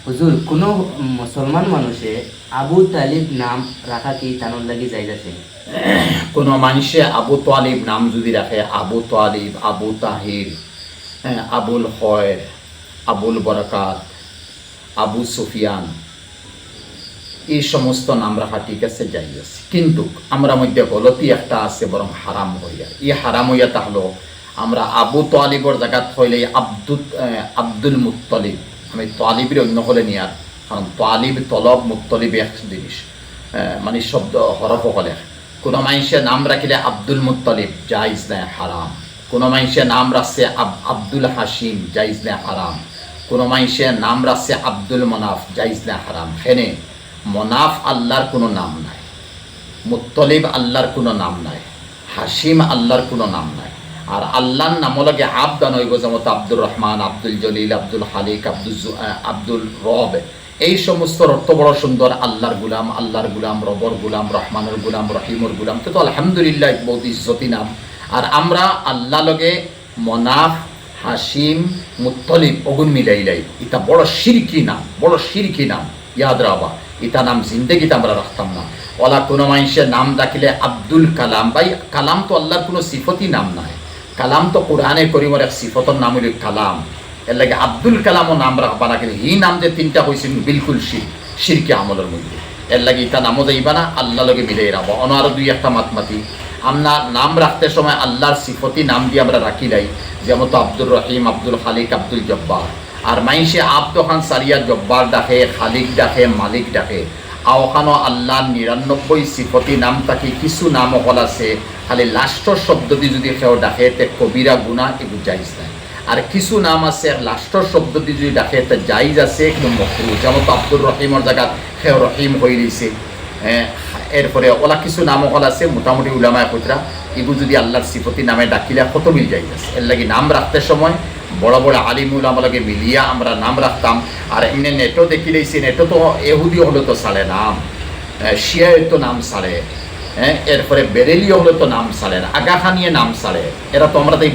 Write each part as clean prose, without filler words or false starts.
হুজুর কোনো মুসলমান মানুষে আবু তালিব নাম রাখা কি তানোর লাগি জায়েজ আছে? কোনো মানুষে আবু তালিব নাম যদি রাখে, আবু তালিব, আবু তাহির, আবুল খয়ের, আবুল বরকাত, আবু সুফিয়ান, এই সমস্ত নাম রাখা ঠিক আছে, জায়েজ আছে। কিন্তু আমরা মধ্যে গলতি একটা আছে, বরং হারাম হইয়া। এই হারাম হইয়া তাহলে আমরা আবু তালিবর জায়গা হইলে আব্দুল মুত্তলিব, আমি তালিবের অন্য হলে নিয়ার, কারণ তালিব তলব মুত্তলিব এক জিনিস, মানে শব্দ হরফ হলে। কোনো মানুষের নাম রাখিলে আব্দুল মুত্তলিব, জায়েজ নাই, হারাম। কোনো মানুষের নাম রাখছে আব্দুল হাসিম, জায়েজ নাই, হারাম। কোনো মানুষের নাম রাখছে আব্দুল মনাফ, জায়েজ নাই, হারাম। হেনে মনাফ আল্লাহর কোনো নাম নাই, মুত্তলিব আল্লাহর কোনো নাম নাই, হাসিম আল্লাহর কোনো নাম নাই। আর আল্লাহর নাম লাগে আবদান হইব, যেমন আব্দুর রহমান, আব্দুল জলিল, আব্দুল হালিক, আব্দুল রব। এই সমস্ত অর্থ বড় সুন্দর, আল্লাহর গুলাম, আল্লাহর গুলাম, রবর গুলাম, রহমানের গুলাম, রহিমর গুলাম, তো আলহামদুলিল্লাহ বহুত ইজ্জতি নাম। আর আমরা আল্লাহ লগে মনাফ, হাসিম, মুত্তলিব অগুন মিলাইলাই, এটা বড় শিরকি নাম, বড় শিরকি নাম। ইয়াদ রাবা, এটা নাম জিন্দেগিতে আমরা রাখতাম না। ওলা কোনো মানুষের নাম ডাকিলে আব্দুল কালাম, ভাই কালাম তো আল্লাহর কোনো সিফতই নাম নাই। কালাম তো কোরআনে করিমের এক সিফতর নাম হইল কালাম। এর লাগে আব্দুল কালামও নাম রাখবা না, কিন্তু হি নাম যে তিনটা হয়েছে বিলকুল শিরকি আমলের মধ্যে। এর লাগে এটা নামও যাইবা না, আল্লাহ লগে মিলাই রাখবো। অন্য আরো দুই একটা মাতমাতি আমরা নাম রাখতে সময় আল্লাহর সিফতি নাম দিয়ে আমরা রাখিলাই, যেমন তো আব্দুর রহিম, আব্দুল খালিক, আব্দুল জব্বার। আর মাইসে আব্দ খান সারিয়া জব্বার ডাকে, খালিক ডাকে, মালিক ডাকে। আওখানো আল্লাহর 99 সিফতি নাম থাকি, কিছু নাম হল আছে খালি লাস্টর শব্দ দিয়ে যদি কেউ ডাকে তে কবিরা গুণা, এগুলো জায়েজ নাই। আর কিছু নাম আছে লাস্টর শব্দ দিয়ে যদি ডাকে তে জায়েজ আছে, কিন্তু মকরুহ। যেমন তো আব্দুর রহিমর জায়গাত কেউ রহিম হয়ে রয়েছে। এরপরে ওলা কিছু নাম হল আছে মোটামুটি উলামায়ে কুতরা, এগুলো যদি আল্লাহর সিফতি নামে ডাকিলে কত মিল জায়েজ আছে। এর লাগে নাম রাখতে সময় বড় বড় আলিম উলামাকে মিলিয়া আমরা নাম রাখতাম। আর এমনি নেটও দেখি রয়েছি, নেটও তো এহুদি হলো তো সালে নাম, শিয়ায় তো নাম সারে, এরপরে বেরেলি হলো তো নাম সারে, আগা খানিয়ে নাম সারে। এরা তো আমরা তো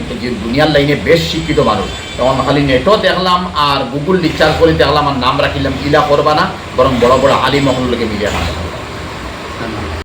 দুনিয়ার লাইনে বেশ শিক্ষিত মানুষ, তখন খালি নেটও দেখলাম আর গুগল রিচার্জ করে দেখলাম আর নাম রাখিলাম, ইলা করবা না, বরং বড় বড় আলিম হলকে মিলিয়ে নাম।